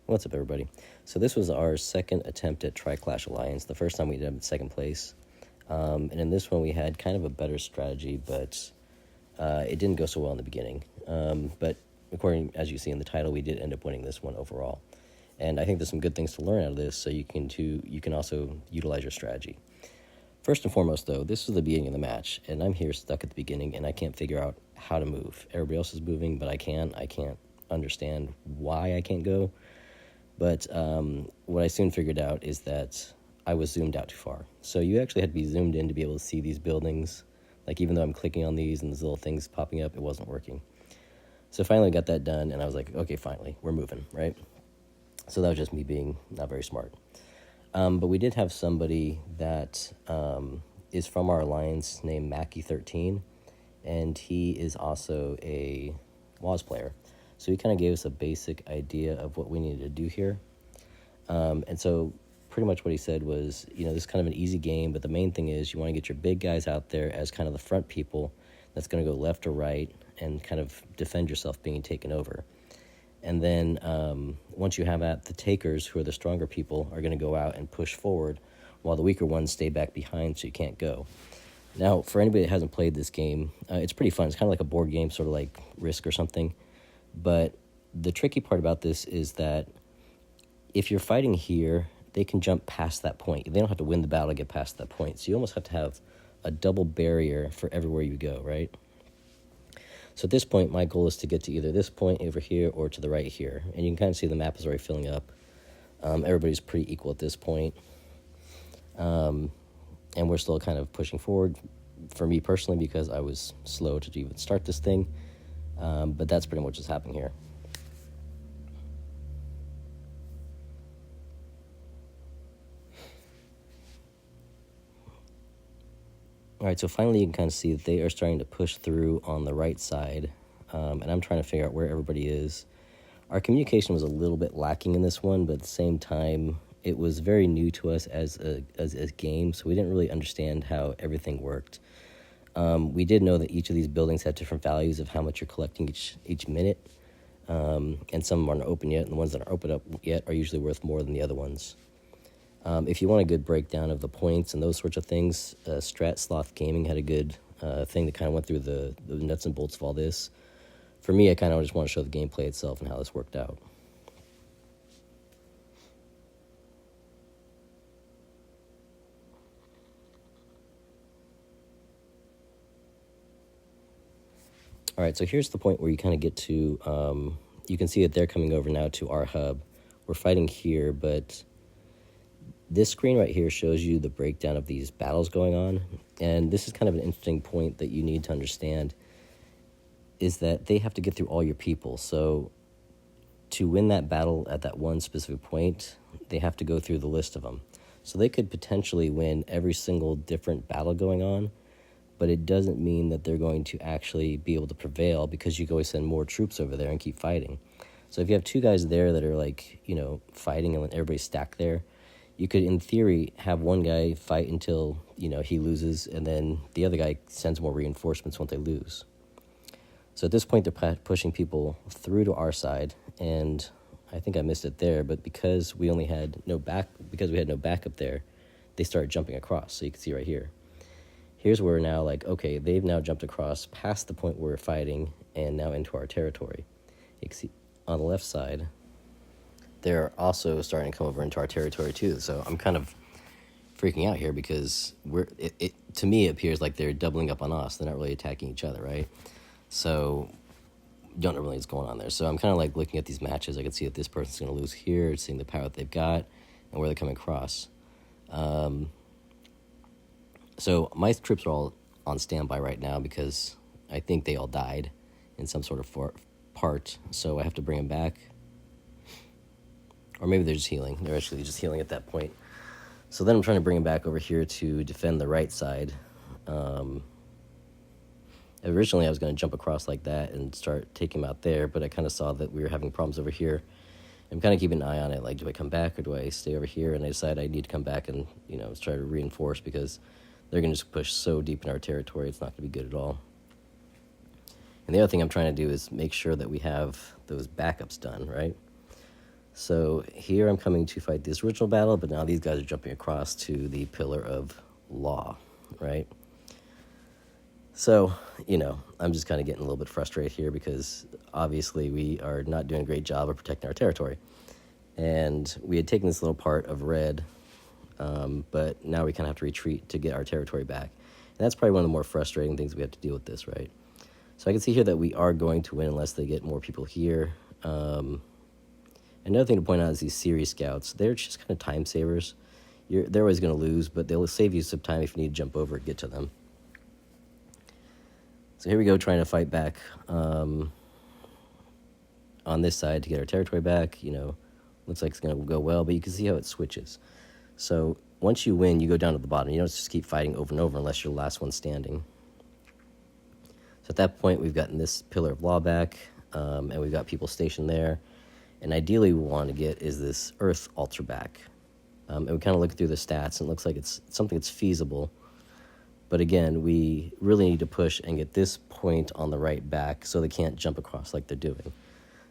What's up, everybody? So this was our second attempt at Tri-Clash Alliance. The first time we did second place. And in this one we had kind of a better strategy, but it didn't go so well in the beginning. But according, as you see in the title, we did end up winning this one overall. And I think there's some good things to learn out of this, so you can also utilize your strategy. First and foremost, though, this is the beginning of the match, and I'm here stuck at the beginning, and I can't figure out how to move. Everybody else is moving, but I can't understand why I can't go. But what I soon figured out is that I was zoomed out too far. So you actually had to be zoomed in to be able to see these buildings. Like, even though I'm clicking on these and these little things popping up, it wasn't working. So finally got that done, and I was like, okay, finally, we're moving, right? So that was just me being not very smart. But we did have somebody that is from our alliance named Mackie13, and he is also a WoS player. So he kind of gave us a basic idea of what we needed to do here. And so pretty much what he said was, this is kind of an easy game, but the main thing is you want to get your big guys out there as kind of the front people that's going to go left or right and kind of defend yourself being taken over. And then once you have that, the takers, who are the stronger people, are going to go out and push forward while the weaker ones stay back behind so you can't go. Now, for anybody that hasn't played this game, it's pretty fun. It's kind of like a board game, sort of like Risk or something. But the tricky part about this is that if you're fighting here, they can jump past that point. They don't have to win the battle to get past that point. So you almost have to have a double barrier for everywhere you go, right? So at this point, my goal is to get to either this point over here or to the right here. And you can kind of see the map is already filling up. Everybody's pretty equal at this point. And we're still kind of pushing forward, for me personally, because I was slow to even start this thing. But that's pretty much what's happening here. All right, so finally you can kind of see that they are starting to push through on the right side, and I'm trying to figure out where everybody is. Our communication was a little bit lacking in this one, but at the same time, it was very new to us as a game, so we didn't really understand how everything worked. We did know that each of these buildings had different values of how much you're collecting each minute, and some aren't open yet, and the ones that aren't open up yet are usually worth more than the other ones. If you want a good breakdown of the points and those sorts of things, Strat Sloth Gaming had a good thing that kind of went through the nuts and bolts of all this. For me, I kind of just want to show the gameplay itself and how this worked out. All right, so here's the point where you kind of get to, you can see that they're coming over now to our hub. We're fighting here, but this screen right here shows you the breakdown of these battles going on, and this is kind of an interesting point that you need to understand, is that they have to get through all your people. So to win that battle at that one specific point, they have to go through the list of them. So they could potentially win every single different battle going on, but it doesn't mean that they're going to actually be able to prevail, because you can always send more troops over there and keep fighting. So if you have two guys there that are like, fighting and everybody's stacked there, you could, in theory, have one guy fight until, he loses, and then the other guy sends more reinforcements once they lose. So at this point, they're pushing people through to our side, and I think I missed it there, but because we had no backup there, they started jumping across. So you can see right here. Here's where we're now like, okay, they've now jumped across past the point where we're fighting and now into our territory. You can see on the left side, they're also starting to come over into our territory too. So I'm kind of freaking out here because to me, it appears like they're doubling up on us. They're not really attacking each other, right? So you don't know really what's going on there. So I'm kind of like looking at these matches. I can see that this person's going to lose here, seeing the power that they've got and where they're coming across. So my troops are all on standby right now because I think they all died in some sort of part. So I have to bring them back. Or maybe they're just healing. They're actually just healing at that point. So then I'm trying to bring them back over here to defend the right side. Originally, I was going to jump across like that and start taking them out there, but I kind of saw that we were having problems over here. I'm kind of keeping an eye on it. Like, do I come back or do I stay over here? And I decided I need to come back and, try to reinforce, because they're going to just push so deep in our territory, it's not going to be good at all. And the other thing I'm trying to do is make sure that we have those backups done, right? So here I'm coming to fight this original battle, but now these guys are jumping across to the Pillar of Law, right? So, I'm just kind of getting a little bit frustrated here because obviously we are not doing a great job of protecting our territory. And we had taken this little part of red, but now we kind of have to retreat to get our territory back. And that's probably one of the more frustrating things we have to deal with this, right? So I can see here that we are going to win unless they get more people here. Another thing to point out is these series scouts. They're just kind of time savers. They're always going to lose, but they'll save you some time if you need to jump over and get to them. So here we go, trying to fight back on this side to get our territory back. Looks like it's going to go well, but you can see how it switches. So once you win, you go down to the bottom. You don't just keep fighting over and over unless you're the last one standing. So at that point, we've gotten this Pillar of Law back, and we've got people stationed there. And ideally, what we want to get is this Earth altar back. And we kind of look through the stats, and it looks like it's something that's feasible. But again, we really need to push and get this point on the right back so they can't jump across like they're doing.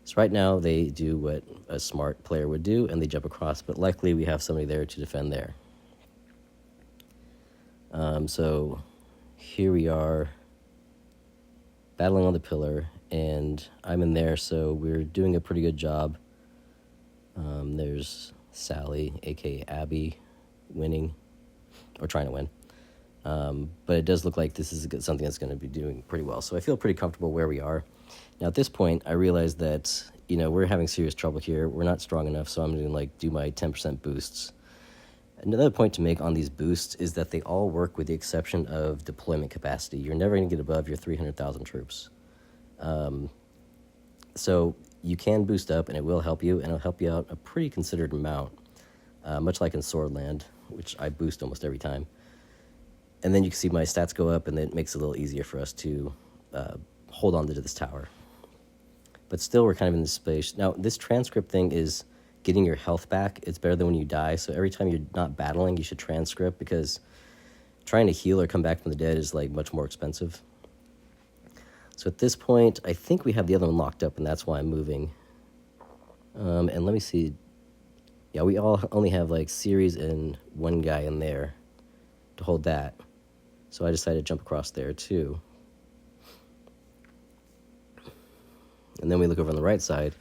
So right now, they do what a smart player would do, and they jump across. But luckily, we have somebody there to defend there. So here we are, battling on the pillar, and I'm in there, so we're doing a pretty good job. There's Sally, a.k.a. Abby, winning, or trying to win. But it does look like this is something that's going to be doing pretty well. So I feel pretty comfortable where we are. Now at this point, I realize that, we're having serious trouble here. We're not strong enough, so I'm going to do my 10% boosts. Another point to make on these boosts is that they all work with the exception of deployment capacity. You're never going to get above your 300,000 troops. So you can boost up, and it will help you, and it'll help you out a pretty considered amount, much like in Swordland, which I boost almost every time. And then you can see my stats go up, and then it makes it a little easier for us to hold on to this tower. But still, we're kind of in this space. Now, this transcript thing is getting your health back. It's better than when you die, so every time you're not battling, you should transcript, because trying to heal or come back from the dead is, much more expensive. So at this point, I think we have the other one locked up, and that's why I'm moving. And let me see. Yeah, we all only have, Ceres and one guy in there to hold that. So I decided to jump across there, too. And then we look over on the right side,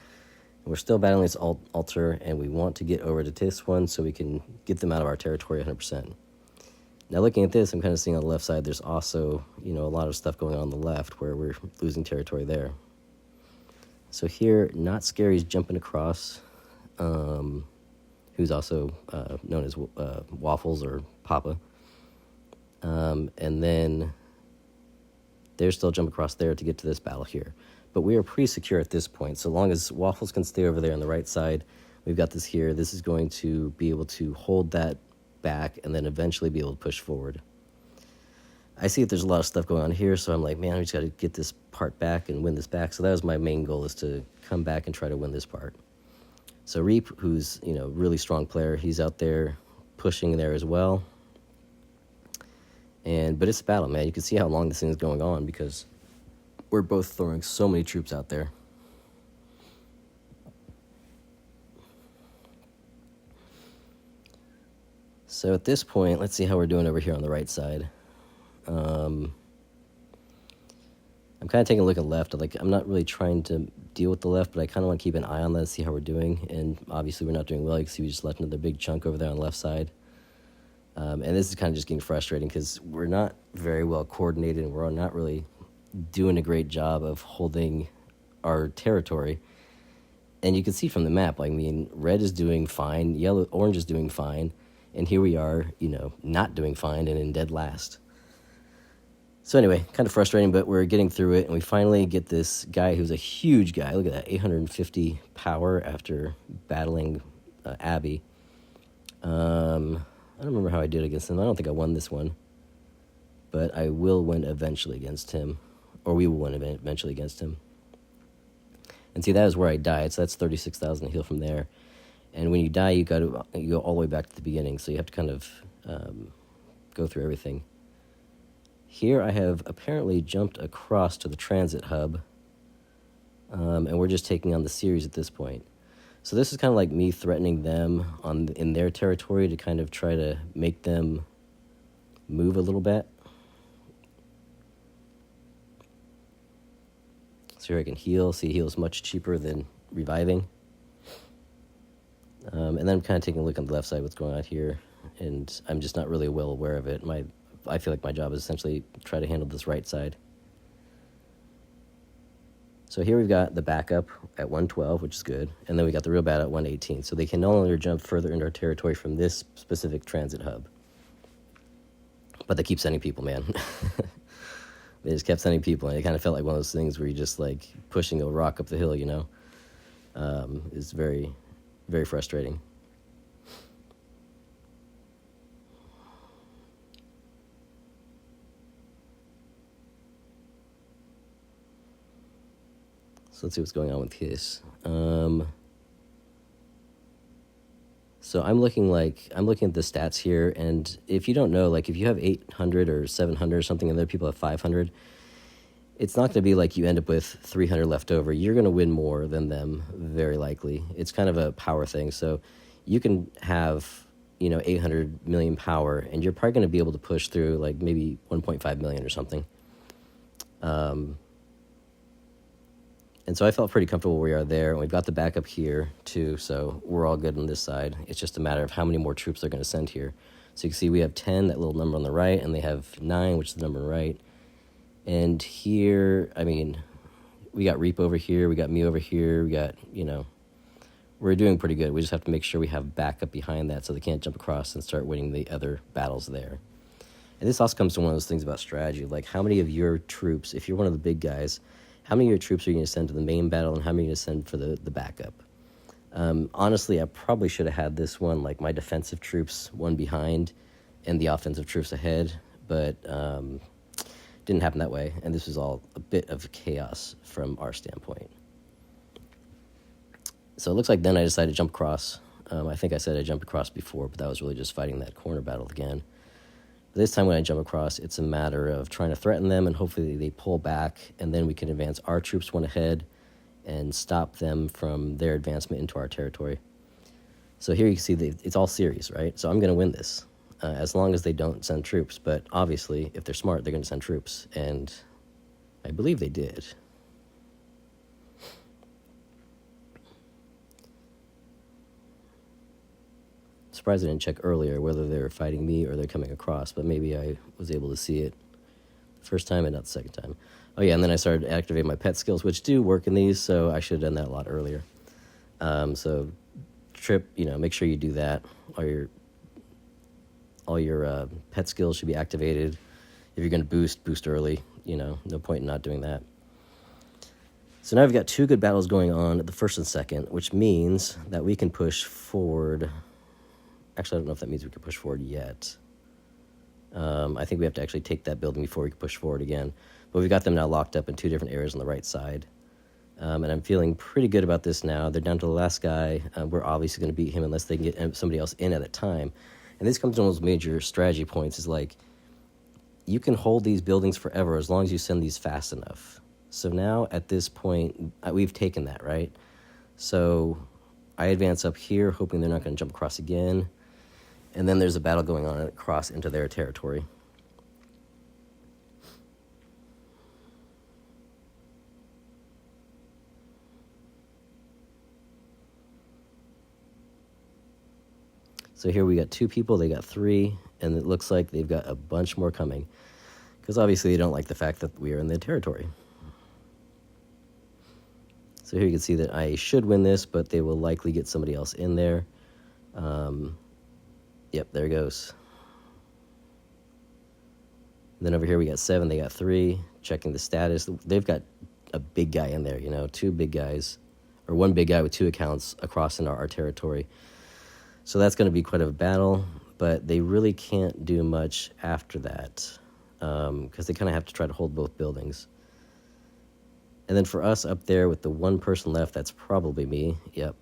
and we're still battling this altar, and we want to get over to this one so we can get them out of our territory 100%. Now, looking at this, I'm kind of seeing on the left side, there's also, a lot of stuff going on the left where we're losing territory there. So here, Not Scary's jumping across, who's also known as Waffles or Papa. And then they're still jumping across there to get to this battle here. But we are pretty secure at this point. So long as Waffles can stay over there on the right side, we've got this here. This is going to be able to hold that back and then eventually be able to push forward. I see that there's a lot of stuff going on here, so I'm like, man, we just got to get this part back and win this back. So that was my main goal, is to come back and try to win this part. So Reap, who's, really strong player, he's out there pushing there as well. But it's a battle, man. You can see how long this thing is going on because we're both throwing so many troops out there. So at this point, let's see how we're doing over here on the right side. I'm kind of taking a look at left. I'm not really trying to deal with the left, but I kind of want to keep an eye on that, see how we're doing. And obviously we're not doing well. You can see we just left another big chunk over there on the left side. And this is kind of just getting frustrating because we're not very well coordinated, and we're not really doing a great job of holding our territory. And you can see from the map, red is doing fine, orange is doing fine, and here we are, not doing fine and in dead last. So anyway, kind of frustrating, but we're getting through it, and we finally get this guy who's a huge guy. Look at that, 850 power after battling Abby. I don't remember how I did against him. I don't think I won this one, but I will win eventually against him, or we will win eventually against him. And see, that is where I died, so that's 36,000 to heal from there. And when you die, you go all the way back to the beginning, so you have to kind of go through everything. Here I have apparently jumped across to the transit hub, and we're just taking on the series at this point. So this is kind of like me threatening them in their territory to kind of try to make them move a little bit. So here I can heal. See, heal is much cheaper than reviving. And then I'm kind of taking a look on the left side, what's going on here, and I'm just not really well aware of it. I feel like my job is essentially try to handle this right side. So here we've got the backup at 112, which is good, and then we got the real bad at 118. So they can no longer jump further into our territory from this specific transit hub. But they keep sending people, man. They just kept sending people, and it kind of felt like one of those things where you're just like pushing a rock up the hill, you know. It's very, very frustrating. So let's see what's going on with his. So I'm looking at the stats here, and if you don't know, like if you have 800 or 700 or something, and other people have 500, it's not going to be like you end up with 300 left over. You're going to win more than them, very likely. It's kind of a power thing. So you can have, 800 million power, and you're probably going to be able to push through like maybe 1.5 million or something. And so I felt pretty comfortable where we are there, and we've got the backup here too, so we're all good on this side. It's just a matter of how many more troops they're going to send here. So you can see we have 10, that little number on the right, and they have 9, which is the number on the right. And here, we got Reap over here, we got me over here, we got, we're doing pretty good. We just have to make sure we have backup behind that so they can't jump across and start winning the other battles there. And this also comes to one of those things about strategy, like how many of your troops, if you're one of the big guys, how many of your troops are you going to send to the main battle, and how many are you going to send for the backup? Honestly, I probably should have had this one, like my defensive troops, one behind, and the offensive troops ahead, but didn't happen that way, and this was all a bit of chaos from our standpoint. So it looks like then I decided to jump across. I think I said I jumped across before, but that was really just fighting that corner battle again. This time when I jump across, it's a matter of trying to threaten them, and hopefully they pull back, and then we can advance our troops one ahead and stop them from their advancement into our territory. So here you can see it's all series, right? So I'm going to win this as long as they don't send troops. But obviously, if they're smart, they're going to send troops, and I believe they did. Surprised I didn't check earlier whether they were fighting me or they're coming across, but maybe I was able to see it the first time and not the second time. Oh yeah, and then I started activating my pet skills, which do work in these, so I should have done that a lot earlier. So trip, make sure you do that. All your pet skills should be activated. If you're going to boost early. No point in not doing that. So now we've got 2 good battles going on at the first and second, which means that we can push forward. Actually, I don't know if that means we can push forward yet. I think we have to actually take that building before we can push forward again. But we've got them now locked up in 2 different areas on the right side. And I'm feeling pretty good about this now. They're down to the last guy. We're obviously going to beat him unless they can get somebody else in at a time. And this comes to one of those major strategy points, is like, you can hold these buildings forever as long as you send these fast enough. So now at this point, we've taken that, right? So I advance up here, hoping they're not going to jump across again. And then there's a battle going on across into their territory. So here we got 2 people, they got 3, and it looks like they've got a bunch more coming. Because obviously they don't like the fact that we are in their territory. So here you can see that I should win this, but they will likely get somebody else in there. Yep, there it goes. And then over here we got 7, they got 3. Checking the status. They've got a big guy in there, 2 big guys. Or 1 big guy with 2 accounts across in our territory. So that's going to be quite a battle, but they really can't do much after that. Because they kind of have to try to hold both buildings. And then for us up there with the 1 person left, that's probably me. Yep.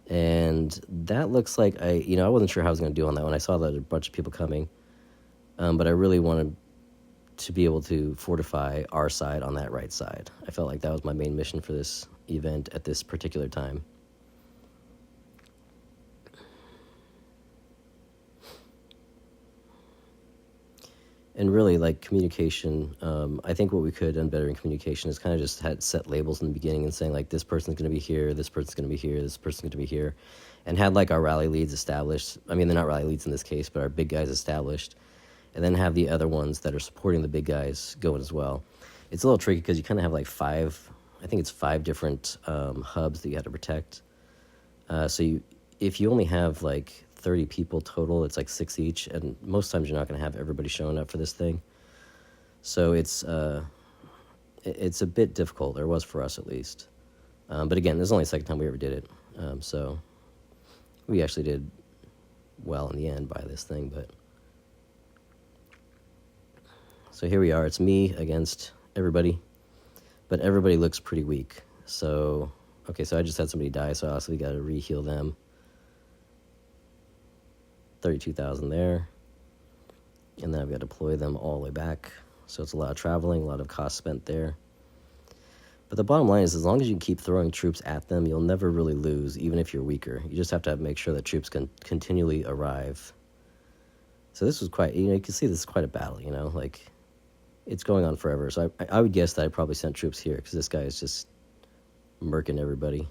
And that looks like I wasn't sure how I was going to do on that one. I saw that a bunch of people coming, but I really wanted to be able to fortify our side on that right side. I felt like that was my main mission for this event at this particular time. And really, like, communication, I think what we could have done better in communication is kind of just had set labels in the beginning and saying, like, this person's going to be here, this person's going to be here, this person's going to be here, and had, like, our rally leads established. I mean, they're not rally leads in this case, but our big guys established, and then have the other ones that are supporting the big guys going as well. It's a little tricky because you kind of have, like, I think it's five different hubs that you have to protect. So if you only have, like, 30 people total, it's like 6 each, and most times you're not going to have everybody showing up for this thing. So it's a bit difficult, or was for us at least. But again, this is only the second time we ever did it. So we actually did well in the end by this thing. But so here we are. It's me against everybody, but everybody looks pretty weak. So, okay, so I just had somebody die, so I also got to re-heal them. 32,000 there, and then I've got to deploy them all the way back, so it's a lot of traveling, a lot of cost spent there. But the bottom line is, as long as you keep throwing troops at them, you'll never really lose, even if you're weaker. You just have to make sure that troops can continually arrive. So this was quite, you can see this is quite a battle, like, it's going on forever. So I would guess that I probably sent troops here, because this guy is just murking everybody.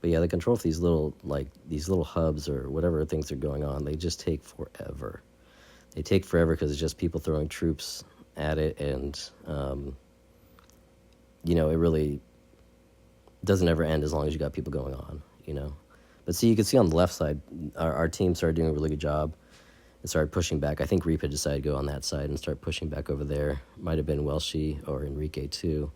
But yeah, the control for these little hubs or whatever things are going on, they just take forever. They take forever because it's just people throwing troops at it, and it really doesn't ever end as long as you got people going on, But see, you can see on the left side, our team started doing a really good job and started pushing back. I think Reap had decided to go on that side and start pushing back over there. Might have been Welshie or Enrique too.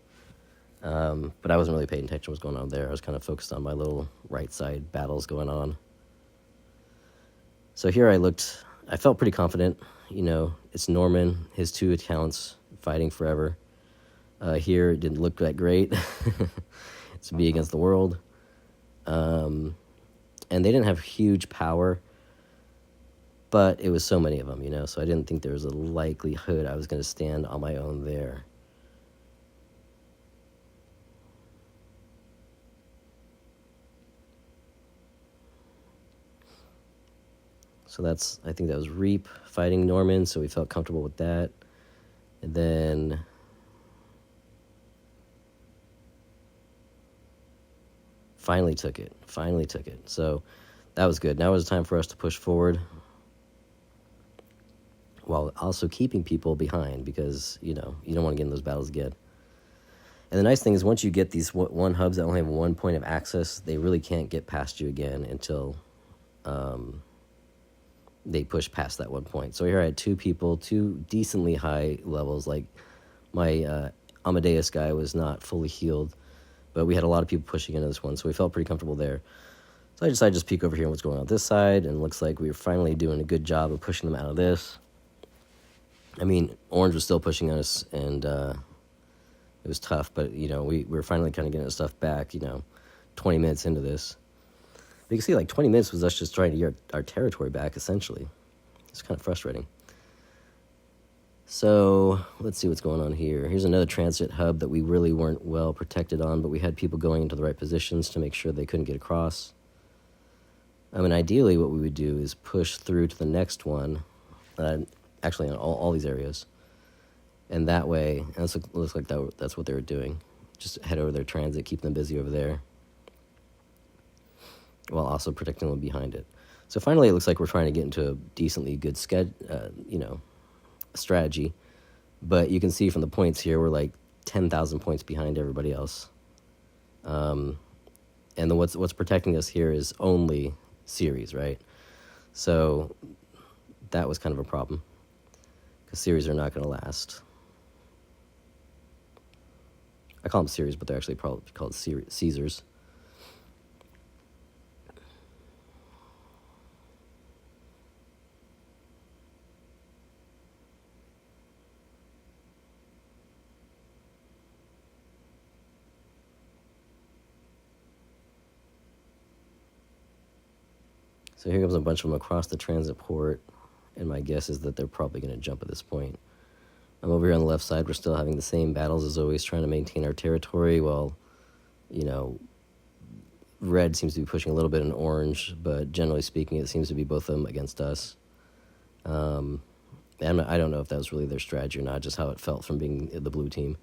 But I wasn't really paying attention to what's going on there. I was kind of focused on my little right side battles going on. So here I felt pretty confident. It's Norman, his 2 accounts fighting forever. Here it didn't look that great. It's me against the world. And they didn't have huge power, but it was so many of them, so I didn't think there was a likelihood I was going to stand on my own there. So I think that was Reap fighting Norman, so we felt comfortable with that. And then finally took it. So that was good. Now it was time for us to push forward while also keeping people behind, because, you don't want to get in those battles again. And the nice thing is, once you get these one hubs that only have one point of access, they really can't get past you again until they push past that one point. So here I had 2 people, 2 decently high levels. Like, my Amadeus guy was not fully healed, but we had a lot of people pushing into this one, so we felt pretty comfortable there. So I decided to just peek over here and what's going on this side, and it looks like we were finally doing a good job of pushing them out of this. I mean, Orange was still pushing us, and it was tough, but, we were finally kind of getting the stuff back, 20 minutes into this. But you can see, like, 20 minutes was us just trying to get our territory back, essentially. It's kind of frustrating. So let's see what's going on here. Here's another transit hub that we really weren't well protected on, but we had people going into the right positions to make sure they couldn't get across. I mean, ideally what we would do is push through to the next one, actually in all these areas. And that way, and it looks like that's what they were doing. Just head over their transit, keep them busy over there, while also protecting them behind it. So finally, it looks like we're trying to get into a decently good strategy. But you can see from the points here, we're like 10,000 points behind everybody else. And then what's protecting us here is only series, right? So that was kind of a problem, because series are not going to last. I call them series, but they're actually probably called Caesars. So here comes a bunch of them across the transit port, and my guess is that they're probably going to jump at this point. I'm over here on the left side. We're still having the same battles as always, trying to maintain our territory while, red seems to be pushing a little bit in orange, but generally speaking, it seems to be both of them against us. And I don't know if that was really their strategy or not, just how it felt from being the blue team.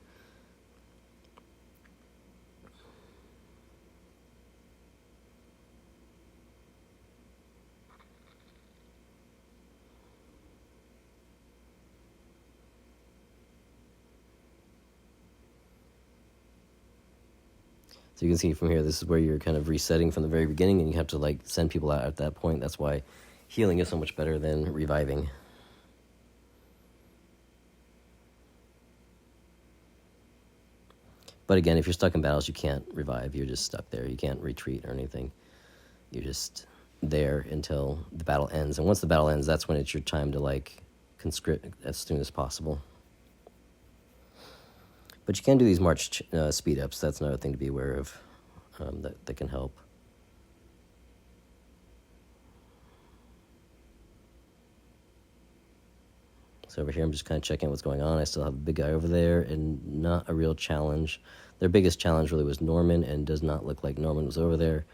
So you can see from here, this is where you're kind of resetting from the very beginning, and you have to send people out at that point. That's why healing is so much better than reviving. But again, if you're stuck in battles, you can't revive. You're just stuck there. You can't retreat or anything. You're just there until the battle ends. And once the battle ends, that's when it's your time to conscript as soon as possible. But you can do these march speed ups. That's another thing to be aware of that can help. So over here, I'm just kind of checking what's going on. I still have a big guy over there, and not a real challenge. Their biggest challenge really was Norman, and does not look like Norman was over there.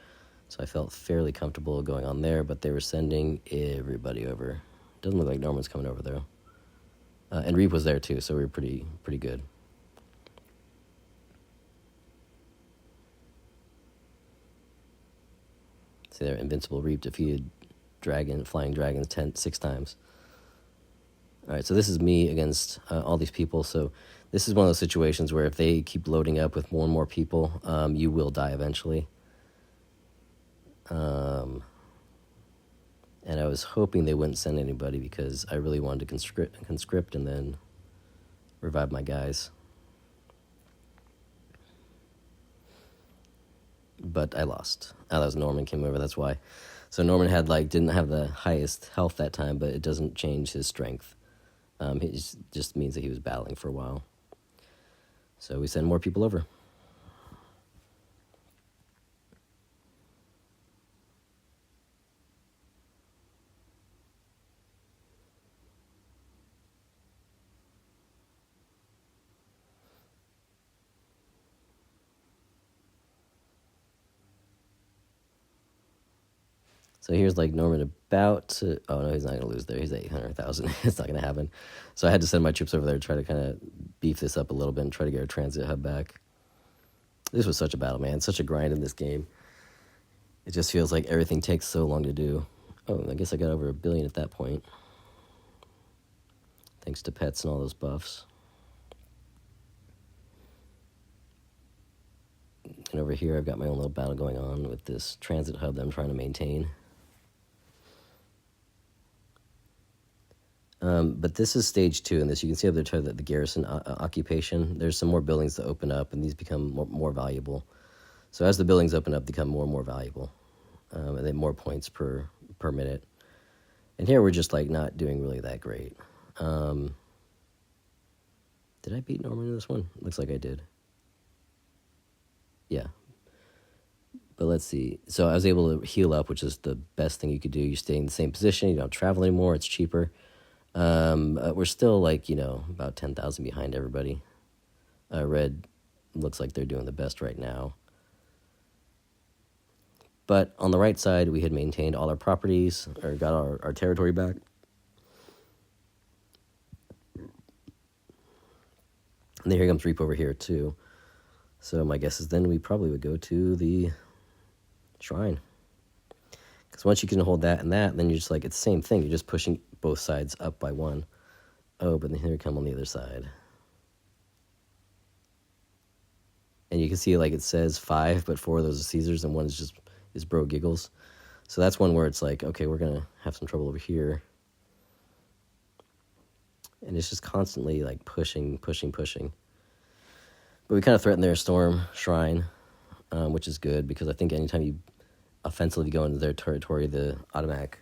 So I felt fairly comfortable going on there, but they were sending everybody over. Doesn't look like Norman's coming over, though. And Reap was there, too, so we were pretty good. See there, Invincible Reap defeated flying dragons 6 times. All right, so this is me against all these people. So this is one of those situations where if they keep loading up with more and more people, you will die eventually. And I was hoping they wouldn't send anybody because I really wanted to conscript and then revive my guys. But I lost. Oh, that was Norman came over, that's why. So Norman had didn't have the highest health that time, but it doesn't change his strength. It just means that he was battling for a while. So we send more people over. So here's Norman about to... Oh, no, he's not going to lose there. He's at 800,000. It's not going to happen. So I had to send my troops over there to try to kind of beef this up a little bit and try to get our transit hub back. This was such a battle, man. Such a grind in this game. It just feels like everything takes so long to do. Oh, I guess I got over 1 billion at that point. Thanks to pets and all those buffs. And over here, I've got my own little battle going on with this transit hub that I'm trying to maintain. But this is stage 2 in this. You can see up there the garrison occupation. There's some more buildings that open up, and these become more valuable. So as the buildings open up, they become more and more valuable. And then more points per minute. And here we're just not doing really that great. Did I beat Norman in this one? Looks like I did. Yeah. But let's see. So I was able to heal up, which is the best thing you could do. You stay in the same position. You don't travel anymore. It's cheaper. We're still about 10,000 behind everybody. Red looks like they're doing the best right now. But on the right side, we had maintained all our properties, or got our territory back. And then here comes Reap over here too. So my guess is then we probably would go to the shrine. Because once you can hold that and that, then you're just it's the same thing. You're just pushing both sides up by 1. Oh, but then here we come on the other side. And you can see it says 5, but 4 of those are Caesars and 1 is Bro Giggles. So that's one where it's okay, we're going to have some trouble over here. And it's just constantly pushing. But we kind of threatened their storm shrine, which is good because I think anytime you offensively go into their territory, the automatic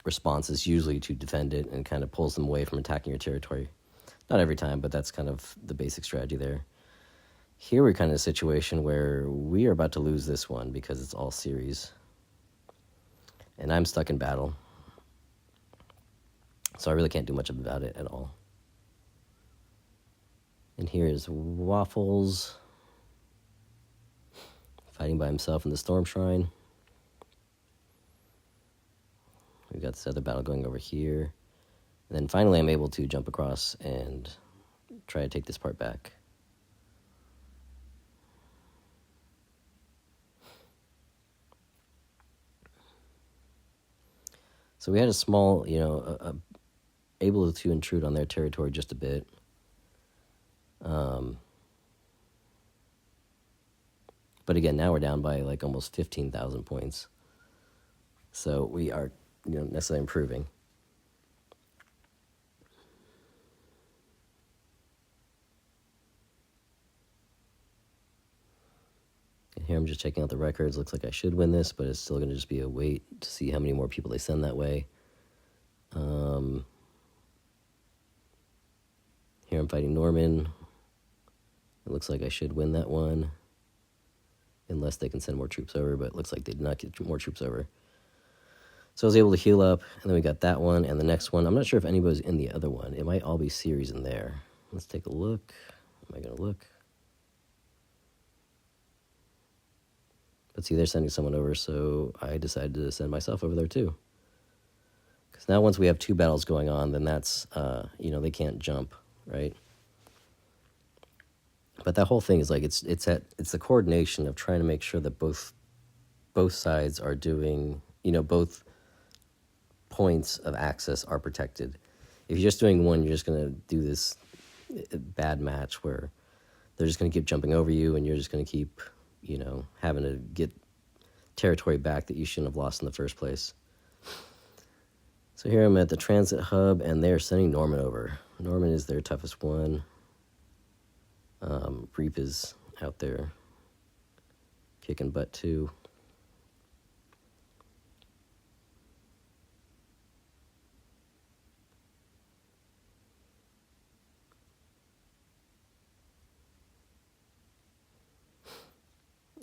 response is usually to defend it and kind of pulls them away from attacking your territory. Not every time, but that's kind of the basic strategy there. Here we're kind of in a situation where we are about to lose this one because it's all series. And I'm stuck in battle. So I really can't do much about it at all. And here is Waffles fighting by himself in the Storm Shrine. We've got this other battle going over here. And then finally I'm able to jump across and try to take this part back. So we had a small, able to intrude on their territory just a bit. But again, now we're down by like almost 15,000 points. So we are, necessarily improving. And here I'm just checking out the records. Looks like I should win this, but it's still going to just be a wait to see how many more people they send that way. Here I'm fighting Norman. It looks like I should win that one. Unless they can send more troops over, but it looks like they did not get more troops over. So I was able to heal up, and then we got that one, and the next one. I'm not sure if anybody's in the other one. It might all be series in there. Let's take a look. Am I going to look? But see, they're sending someone over, so I decided to send myself over there too. Because now once we have two battles going on, then that's, they can't jump, right? But that whole thing is like it's the coordination of trying to make sure that both sides are doing, both points of access are protected. If you're just doing one, you're just going to do this bad match where they're just going to keep jumping over you, and you're just going to keep, having to get territory back that you shouldn't have lost in the first place. So here I'm at the transit hub, and they're sending Norman over. Norman is their toughest one. Reap is out there kicking butt too.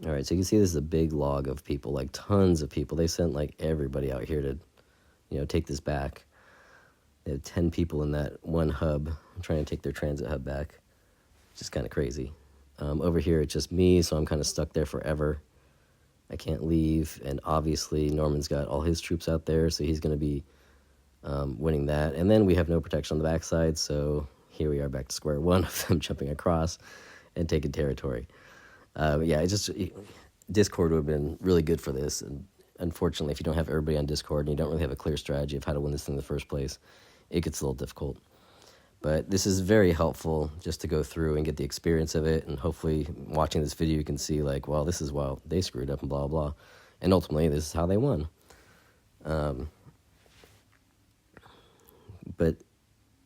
All right, so you can see this is a big log of people, like tons of people. They sent like everybody out here to, take this back. They had 10 people in that one hub trying to take their transit hub back. Just kind of crazy. Over here, it's just me, so I'm kind of stuck there forever. I can't leave, and obviously Norman's got all his troops out there, so he's going to be winning that. And then we have no protection on the backside, so here we are back to square one of them jumping across and taking territory. Discord would have been really good for this, and unfortunately, if you don't have everybody on Discord and you don't really have a clear strategy of how to win this thing in the first place, it gets a little difficult. But this is very helpful just to go through and get the experience of it, and hopefully watching this video you can see like, well, this is why they screwed up and blah, blah. And ultimately, this is how they won. But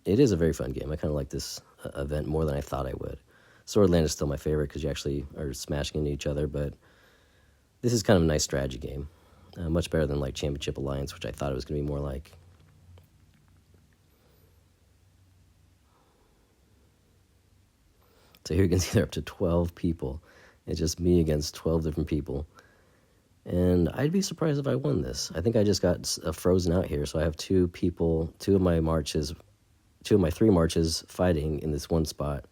it is a very fun game. I kind of like this event more than I thought I would. Swordland is still my favorite because you actually are smashing into each other, but this is kind of a nice strategy game. Much better than like Championship Alliance, which I thought it was going to be more like. So here you can see they're up to 12 people. It's just me against 12 different people. And I'd be surprised if I won this. I think I just got frozen out here, so I have two of my 3 marches fighting in this one spot.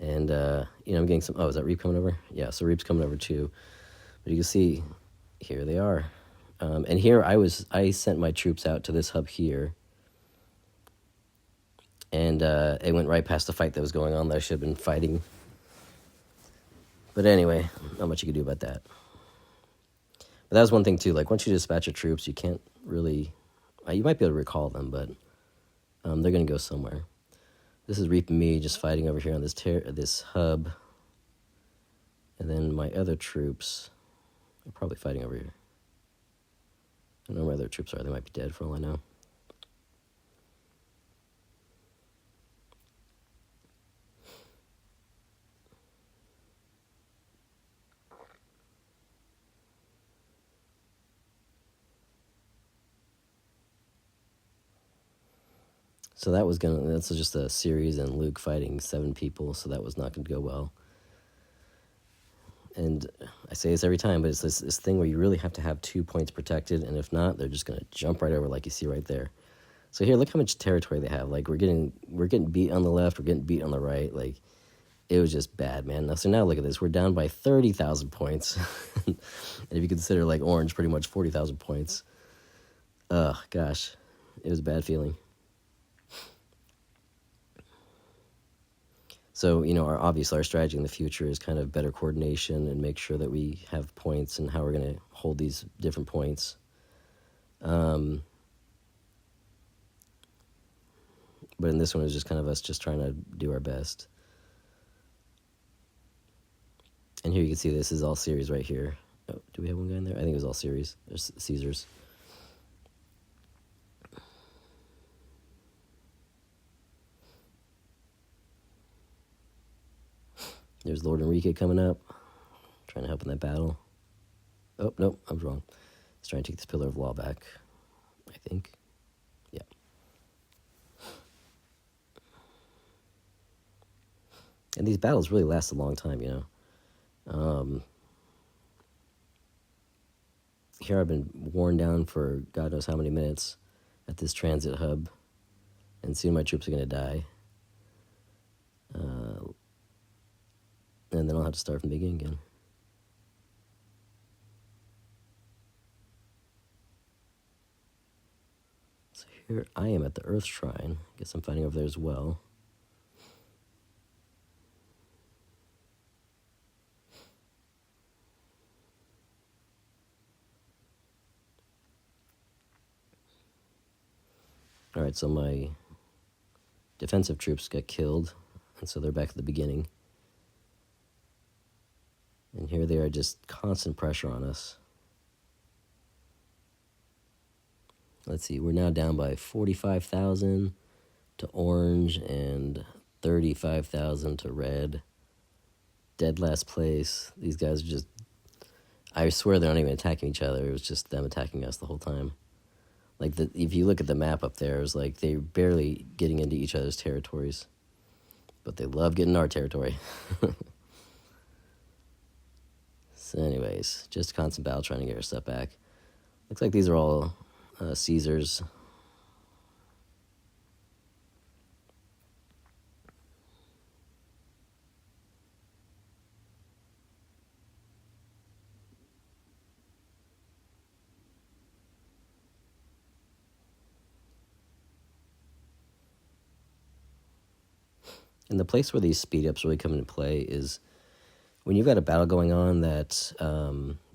And, I'm getting some... Oh, is that Reap coming over? Yeah, so Reap's coming over too. But you can see, here they are. And here I sent my troops out to this hub here. And it went right past the fight that was going on that I should have been fighting. But anyway, not much you can do about that. But that was one thing too, like once you dispatch your troops, you can't really... you might be able to recall them, but they're going to go somewhere. This is Reap and me just fighting over here on this hub. And then my other troops are probably fighting over here. I don't know where their troops are. They might be dead for all I know. So that's just a series, and Luke fighting 7 people, so that was not going to go well. And I say this every time, but it's this thing where you really have to have 2 points protected, and if not, they're just going to jump right over like you see right there. So here, look how much territory they have. Like, we're getting beat on the left, we're getting beat on the right. Like, it was just bad, man. So now look at this. We're down by 30,000 points. And if you consider, like, orange pretty much 40,000 points. Ugh, gosh. It was a bad feeling. So, obviously our strategy in the future is kind of better coordination and make sure that we have points and how we're going to hold these different points. But in this one, it was just kind of us just trying to do our best. And here you can see this is all series right here. Oh, do we have one guy in there? I think it was all series. There's Caesars. There's Lord Enrique coming up, trying to help in that battle. Oh, no, I was wrong. He's trying to take this pillar of law back, I think. Yeah. And these battles really last a long time, Here I've been worn down for God knows how many minutes at this transit hub, and soon my troops are going to die. And then I'll have to start from the beginning again. So here I am at the Earth Shrine. Guess I'm fighting over there as well. All right, so my defensive troops got killed, and so they're back at the beginning. And here they are, just constant pressure on us. Let's see, we're now down by 45,000 to orange and 35,000 to red. Dead last place. These guys are just, I swear they're not even attacking each other. It was just them attacking us the whole time. Like, if you look at the map up there, it was like they're barely getting into each other's territories. But they love getting our territory. So anyways, just a constant battle trying to get our stuff back. Looks like these are all Caesars. And the place where these speed ups really come into play is when you've got a battle going on that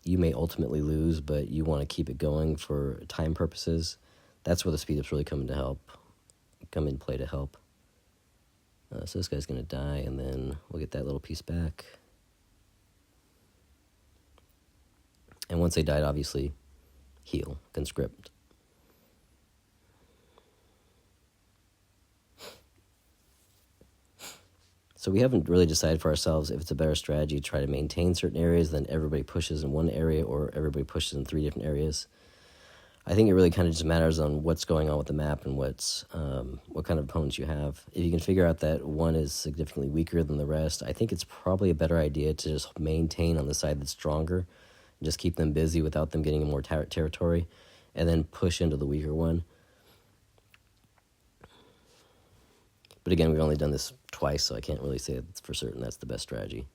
you may ultimately lose, but you want to keep it going for time purposes. That's where the speed ups really come in play to help. So this guy's going to die, and then we'll get that little piece back. And once they died, obviously, heal, conscript. So we haven't really decided for ourselves if it's a better strategy to try to maintain certain areas than everybody pushes in one area or everybody pushes in 3 different areas. I think it really kind of just matters on what's going on with the map and what kind of opponents you have. If you can figure out that one is significantly weaker than the rest, I think it's probably a better idea to just maintain on the side that's stronger and just keep them busy without them getting more territory, and then push into the weaker one. But again, we've only done this twice, so I can't really say for certain that's the best strategy.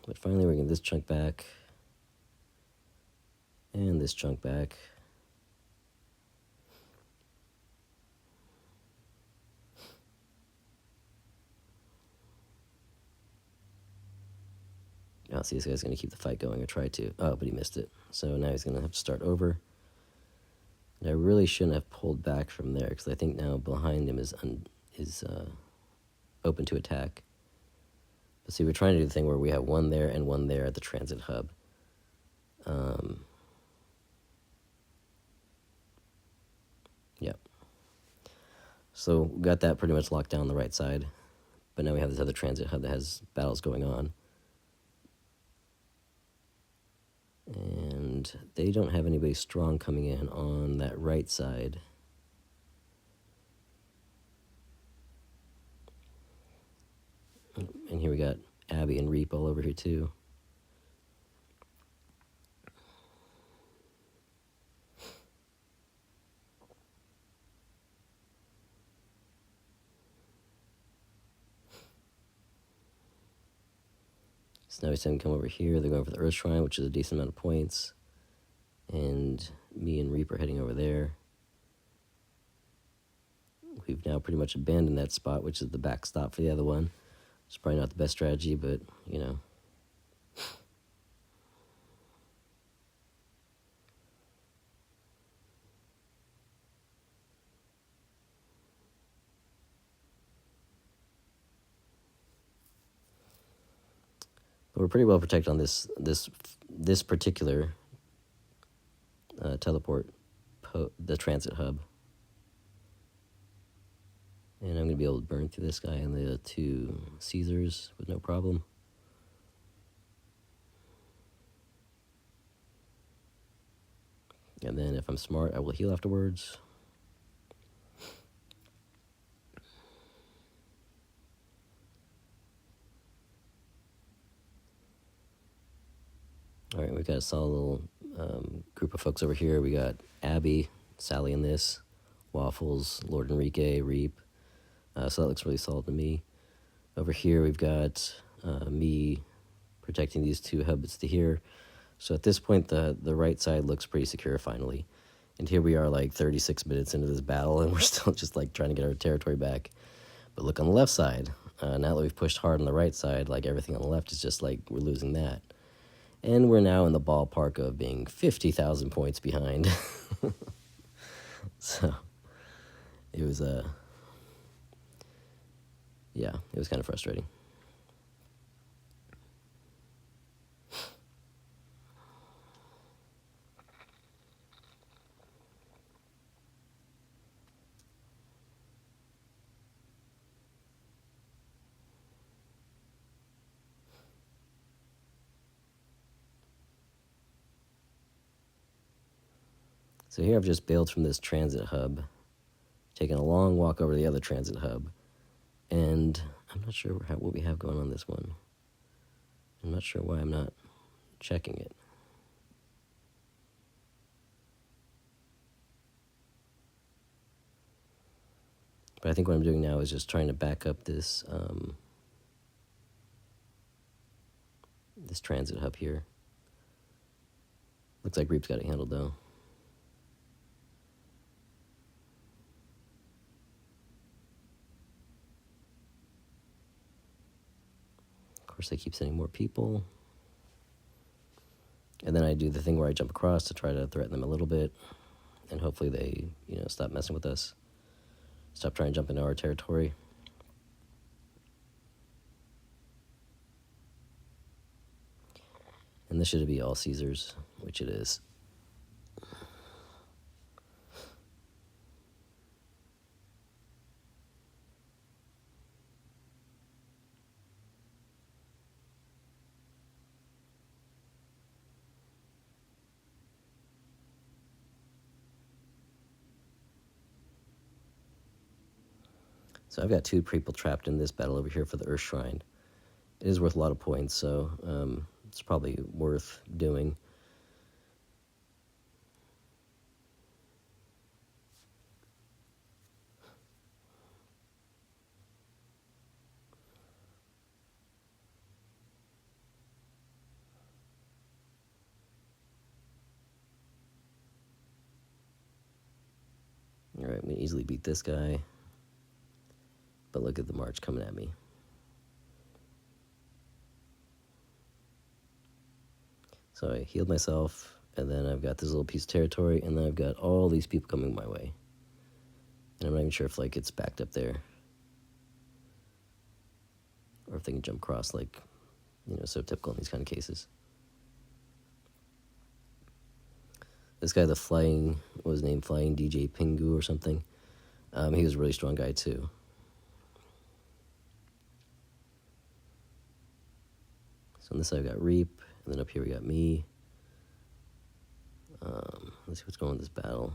But finally, we're getting this chunk back. And this chunk back. I'll see, this guy's going to keep the fight going, or try to. Oh, but he missed it. So now he's going to have to start over. And I really shouldn't have pulled back from there, because I think now behind him is open to attack. But see, we're trying to do the thing where we have one there and one there at the transit hub. Yep. So we got that pretty much locked down on the right side. But now we have this other transit hub that has battles going on. And they don't have anybody strong coming in on that right side. And here we got Abby and Reap all over here too. So now he's saying come over here. They're going for the Earth Shrine, which is a decent amount of points. And me and Reap are heading over there. We've now pretty much abandoned that spot, which is the backstop for the other one. It's probably not the best strategy, but, you know. But we're pretty well protected on this particular teleport, the transit hub. And I'm going to be able to burn through this guy and the 2 Caesars with no problem. And then if I'm smart, I will heal afterwards. All right, we've got a solid little group of folks over here. We got Abby, Sally in this, Waffles, Lord Enrique, Reap. So that looks really solid to me. Over here, we've got me protecting these 2 hubs to here. So at this point, the right side looks pretty secure finally. And here we are like 36 minutes into this battle, and we're still just like trying to get our territory back. But look on the left side. Now that we've pushed hard on the right side, like everything on the left is just like we're losing that. And we're now in the ballpark of being 50,000 points behind. So it was yeah, it was kind of frustrating. So here I've just bailed from this transit hub, taken a long walk over to the other transit hub, and I'm not sure what we have going on this one. I'm not sure why I'm not checking it. But I think what I'm doing now is just trying to back up this this transit hub here. Looks like Reap's got it handled though. Of course, they keep sending more people. And then I do the thing where I jump across to try to threaten them a little bit. And hopefully they, stop messing with us. Stop trying to jump into our territory. And this should be all Caesars, which it is. So I've got 2 people trapped in this battle over here for the Earth Shrine. It is worth a lot of points, so it's probably worth doing. All right, we can easily beat this guy. But look at the march coming at me. So I healed myself, and then I've got this little piece of territory, and then I've got all these people coming my way. And I'm not even sure if it's backed up there. Or if they can jump across so typical in these kind of cases. This guy, what was his name? Flying DJ Pingu or something. He was a really strong guy too. So on this side, I've got Reap, and then up here we got me. Let's see what's going on in this battle.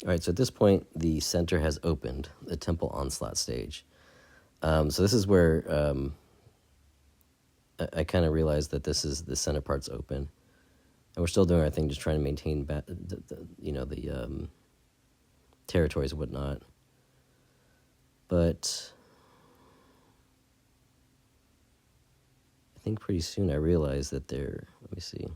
All right, so at this point, the center has opened, the temple onslaught stage. So this is where I kind of realized that this is the center part's open, and we're still doing our thing, just trying to maintain, the territories and whatnot. But I think pretty soon I realized that they're. Let me see.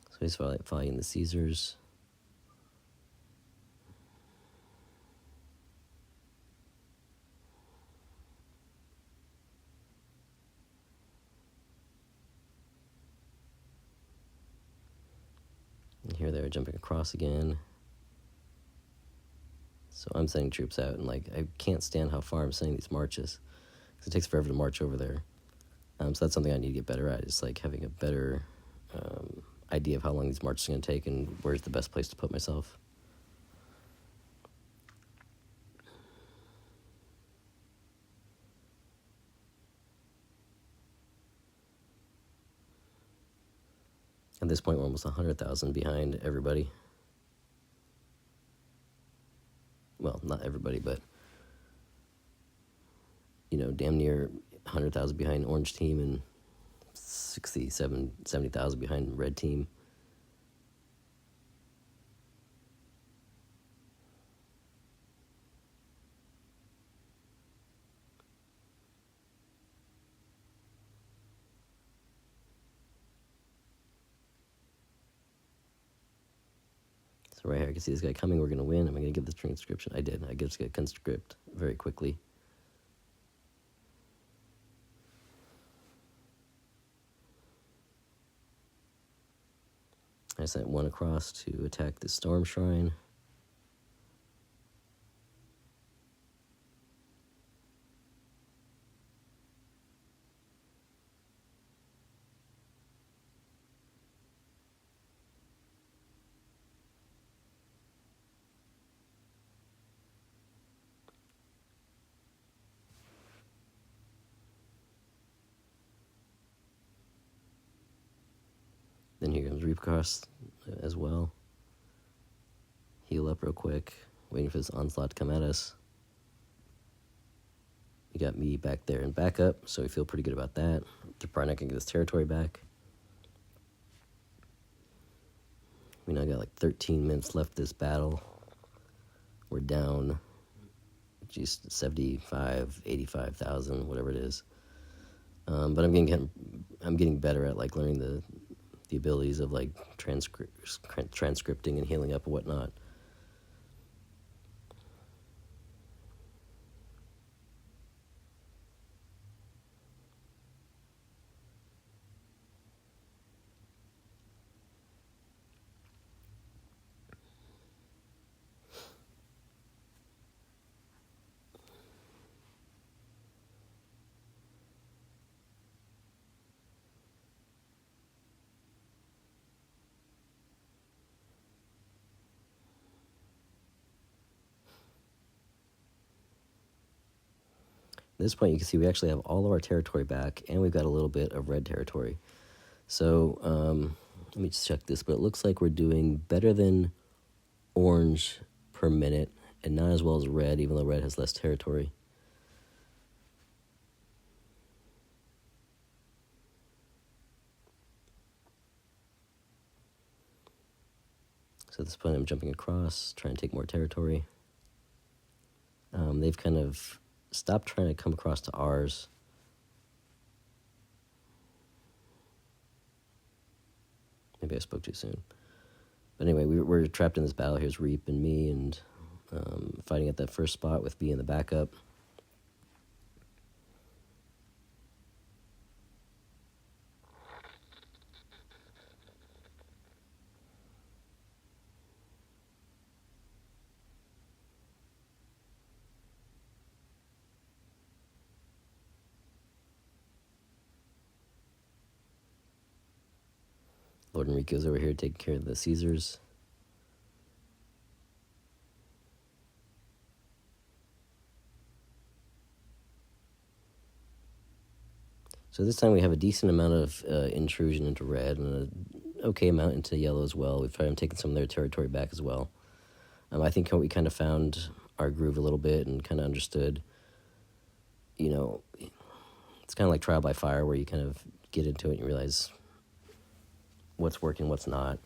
So he's following the Caesars. And here they're jumping across again. So I'm sending troops out, and I can't stand how far I'm sending these marches, because it takes forever to march over there. So that's something I need to get better at, is having a better idea of how long these marches are going to take and where's the best place to put myself. At this point, we're almost 100,000 behind everybody. Well, not everybody, but, damn near 100,000 behind Orange team and 70,000 behind Red team. So right here, I can see this guy coming. We're going to win. Am I going to give this transcription? I did. I just get conscript very quickly. I sent one across to attack the Storm Shrine. Then here comes Reap Across as well. Heal up real quick, waiting for this onslaught to come at us. We got me back there and back up, so we feel pretty good about that. They're probably not going to get this territory back. We now got 13 minutes left this battle. We're down, 75, 85,000, whatever it is. But I'm getting better at learning the abilities of transcripting and healing up and whatnot. At this point, you can see we actually have all of our territory back, and we've got a little bit of red territory. So let me just check this, but it looks like we're doing better than orange per minute, and not as well as red, even though red has less territory. So at this point, I'm jumping across, trying to take more territory. They've kind of stopped trying to come across to ours. Maybe I spoke too soon. But anyway, we're trapped in this battle. Here's Reap and me, and fighting at that first spot with B in the backup. Lord Enrico's over here taking care of the Caesars. So this time we have a decent amount of intrusion into red and an okay amount into yellow as well. We've tried them taking some of their territory back as well. I think we kind of found our groove a little bit and kind of understood, you know, it's kind of like trial by fire where you kind of get into it and you realize what's working, what's not.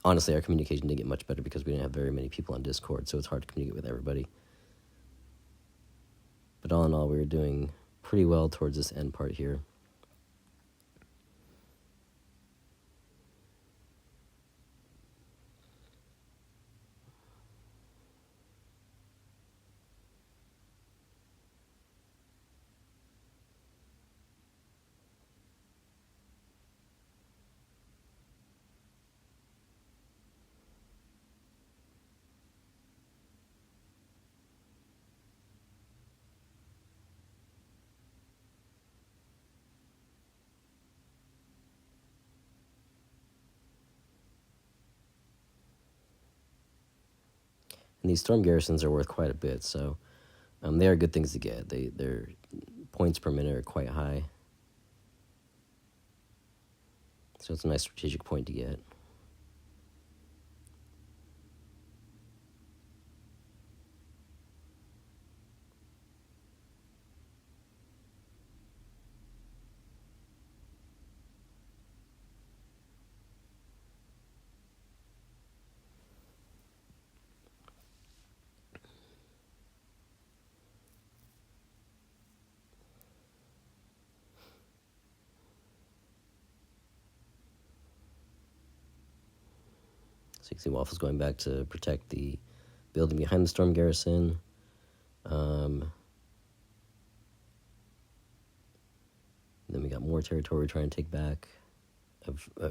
Honestly, our communication didn't get much better because we didn't have very many people on Discord, so it's hard to communicate with everybody. But all in all, we were doing pretty well towards this end part here. And these storm garrisons are worth quite a bit, so they are good things to get. Their points per minute are quite high. So it's a nice strategic point to get. So you can see Waffle's going back to protect the building behind the storm garrison. Then we got more territory we're trying to take back,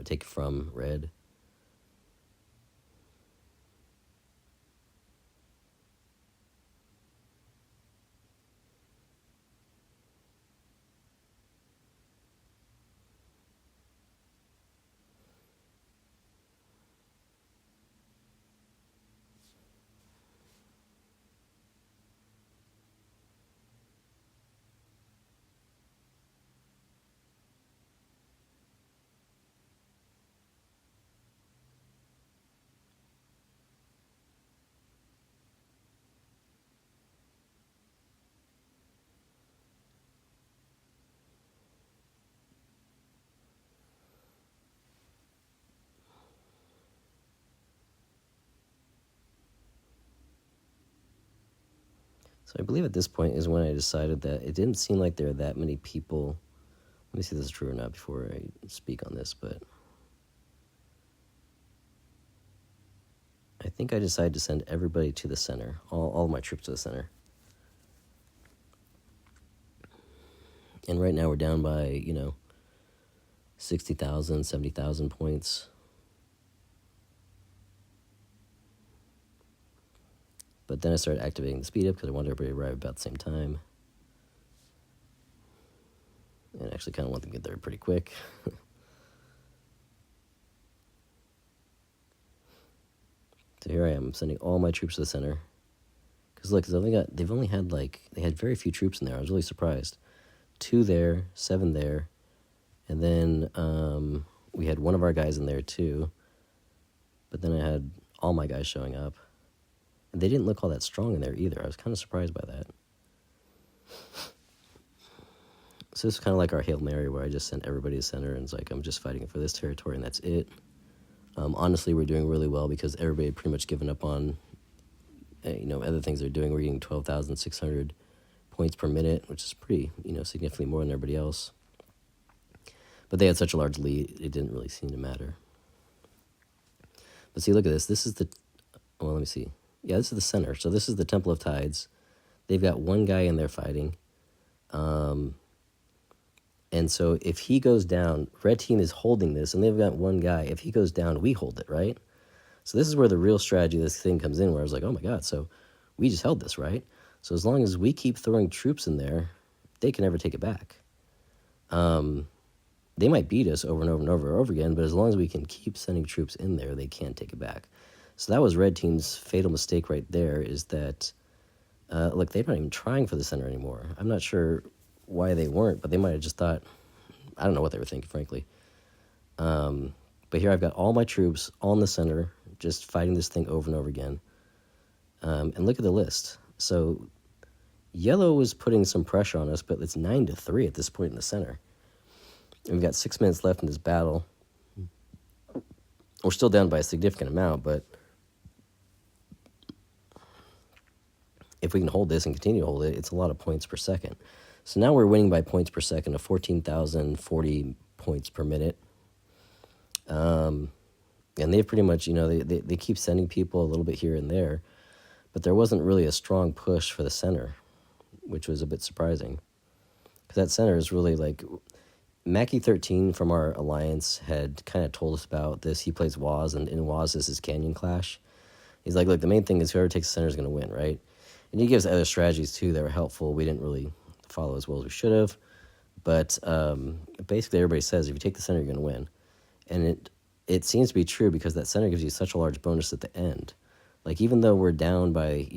take from red. So I believe at this point is when I decided that it didn't seem like there were that many people. Let me see if this is true or not before I speak on this, but I think I decided to send everybody to the center, all my troops to the center. And right now we're down by, 60,000, 70,000 points. But then I started activating the speed up because I wanted everybody to arrive about the same time. And I actually kind of want them to get there pretty quick. So here I am, sending all my troops to the center. Because look, they had very few troops in there. I was really surprised. 2 there, 7 there, and then we had one of our guys in there too. But then I had all my guys showing up. And they didn't look all that strong in there either. I was kind of surprised by that. So this is kind of like our Hail Mary where I just sent everybody to center and it's like, I'm just fighting for this territory and that's it. Honestly, we're doing really well because everybody had pretty much given up on, other things they're doing. We're getting 12,600 points per minute, which is pretty, significantly more than everybody else. But they had such a large lead, it didn't really seem to matter. But see, look at this. This is let me see. Yeah, this is the center. So this is the Temple of Tides. They've got one guy in there fighting. And so if he goes down, red team is holding this, and they've got one guy. If he goes down, we hold it, right? So this is where the real strategy of this thing comes in, where I was like, oh my God, so we just held this, right? So as long as we keep throwing troops in there, they can never take it back. they might beat us over and over and over and over again, but as long as we can keep sending troops in there, they can't take it back. So that was red team's fatal mistake right there, is that, look, they're not even trying for the center anymore. I'm not sure why they weren't, but they might have just thought, I don't know what they were thinking, frankly. But here I've got all my troops all in the center, just fighting this thing over and over again. And look at the list. So yellow was putting some pressure on us, but it's 9-3 at this point in the center. And we've got 6 minutes left in this battle. We're still down by a significant amount, but if we can hold this and continue to hold it, it's a lot of points per second. So now we're winning by points per second of 14,040 points per minute. And they've pretty much, they keep sending people a little bit here and there, but there wasn't really a strong push for the center, which was a bit surprising. Because that center is really like, Mackie 13 from our alliance had kind of told us about this. He plays Waz, and in Waz this is Canyon Clash. He's like, look, the main thing is whoever takes the center is going to win, right? And he gives other strategies too that were helpful. We didn't really follow as well as we should have. But basically everybody says if you take the center, you're going to win. And it seems to be true because that center gives you such a large bonus at the end. Like even though we're down by,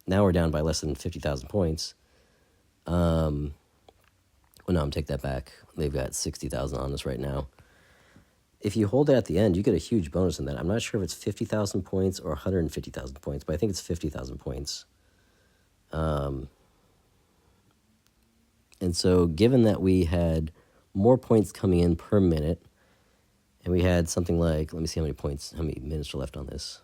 now we're down by less than 50,000 points. Well, no, I'm take that back. They've got 60,000 on us right now. If you hold it at the end, you get a huge bonus in that. I'm not sure if it's 50,000 points or 150,000 points, but I think it's 50,000 points. And so given that we had more points coming in per minute, and we had something like, let me see how many minutes are left on this.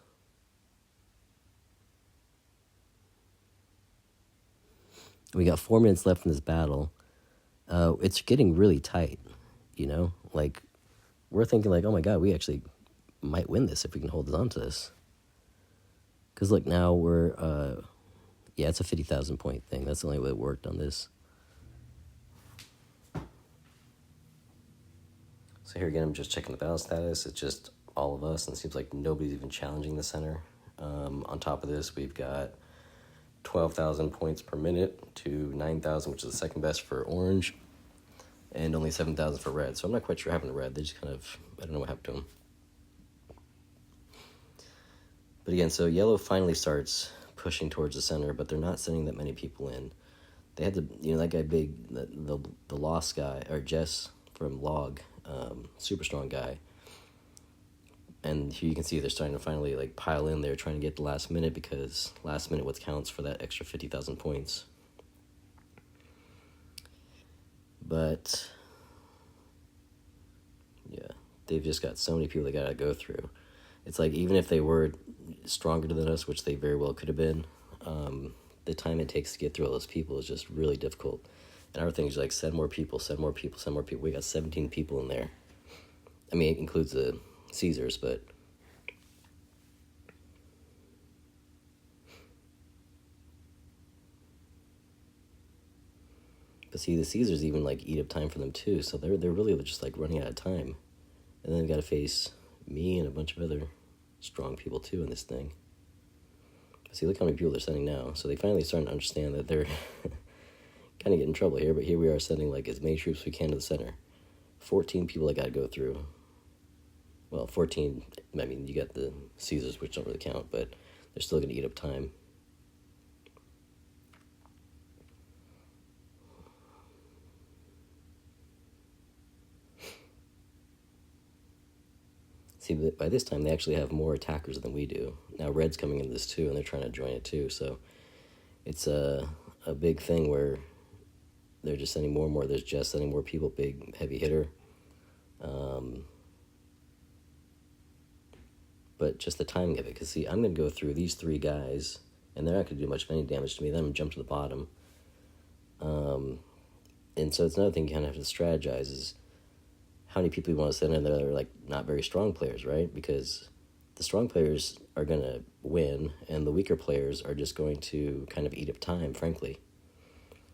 We got 4 minutes left in this battle. It's getting really tight, like we're thinking like, oh my God, we actually might win this if we can hold on to this. Because look, now we're, it's a 50,000 point thing. That's the only way it worked on this. So here again, I'm just checking the battle status. It's just all of us, and it seems like nobody's even challenging the center. On top of this, we've got 12,000 points per minute to 9,000, which is the second best for orange, and only 7,000 for red. So I'm not quite sure what happened to red. They just kind of, I don't know what happened to them. But again, so yellow finally starts pushing towards the center, but they're not sending that many people in. They had to, that guy big, the lost guy, or Jess from Log, super strong guy. And here you can see they're starting to finally like pile in there, trying to get the last minute, because last minute what counts for that extra 50,000 points. But yeah, they've just got so many people they gotta go through. It's like even if they were stronger than us, which they very well could have been, the time it takes to get through all those people is just really difficult. And our thing is like send more people, send more people, send more people. We got 17 people in there. I mean, it includes the Caesars, but see, the Caesars even like eat up time for them too, so they're really just like running out of time. And then they've got to face me and a bunch of other strong people too in this thing. See, look how many people they're sending now. So they finally starting to understand that they're kind of getting in trouble here, but here we are sending like as many troops as we can to the center. 14 people I got to go through. Well, 14, I mean, you got the Caesars, which don't really count, but they're still going to eat up time. See, but by this time, they actually have more attackers than we do. Now, Red's coming into this too, and they're trying to join it too, so it's a big thing where they're just sending more and more. There's just sending more people, big, heavy hitter. But just the timing of it, because see, I'm going to go through these three guys, and they're not going to do much of any damage to me. Then I'm going to jump to the bottom. And so it's another thing you kind of have to strategize is how many people you want to send in there that are like not very strong players, right? Because the strong players are going to win, and the weaker players are just going to kind of eat up time, frankly.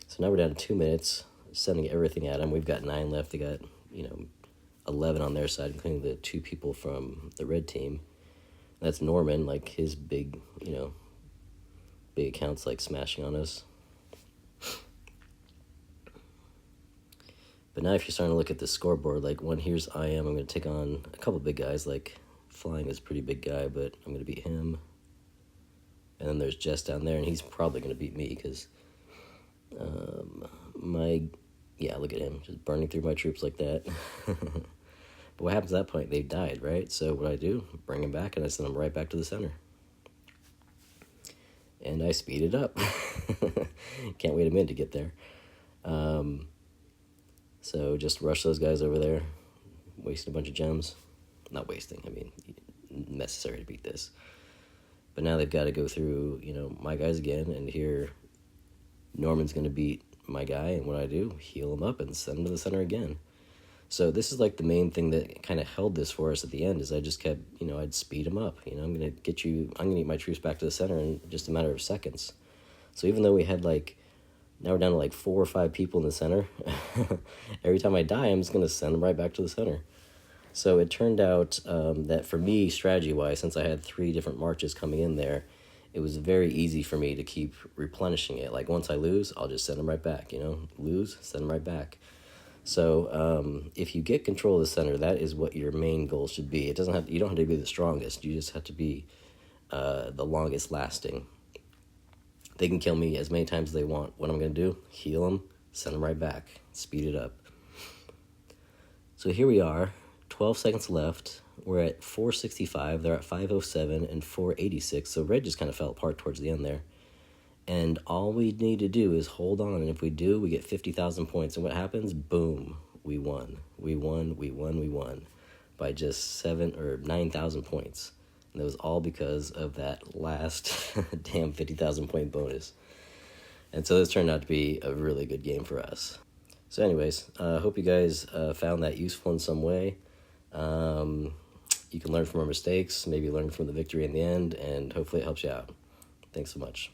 So now we're down to 2 minutes, sending everything at them. We've got 9 left. They got, 11 on their side, including the 2 people from the red team. That's Norman, like his big, big accounts like smashing on us. But now if you're starting to look at the scoreboard, like here's I'm going to take on a couple big guys, like Flying is a pretty big guy, but I'm going to beat him. And then there's Jess down there, and he's probably going to beat me because look at him, just burning through my troops like that. But what happens at that point? They've died, right? So what I do, bring them back, and I send them right back to the center. And I speed it up. Can't wait a minute to get there. So just rush those guys over there, wasting a bunch of gems. Not wasting, I mean, necessary to beat this. But now they've got to go through, my guys again, and here Norman's going to beat my guy, and what I do, heal him up and send him to the center again. So this is like the main thing that kind of held this for us at the end, is I just kept, I'd speed him up. I'm going to get my troops back to the center in just a matter of seconds. So even though we had now we're down to 4 or 5 people in the center, every time I die, I'm just going to send them right back to the center. So it turned out that for me, strategy-wise, since I had 3 different marches coming in there, it was very easy for me to keep replenishing it. Like once I lose, I'll just send them right back, lose, send them right back. So if you get control of the center, that is what your main goal should be. You don't have to be the strongest. You just have to be the longest lasting. They can kill me as many times as they want. What I'm going to do, heal them, send them right back, speed it up. So here we are, 12 seconds left. We're at 465. They're at 507 and 486. So red just kind of fell apart towards the end there. And all we need to do is hold on. And if we do, we get 50,000 points. And what happens? Boom. We won. We won by just 7,000 or 9,000 points. And that was all because of that last damn 50,000 point bonus. And so this turned out to be a really good game for us. So anyways, I hope you guys found that useful in some way. You can learn from our mistakes, maybe learn from the victory in the end, and hopefully it helps you out. Thanks so much.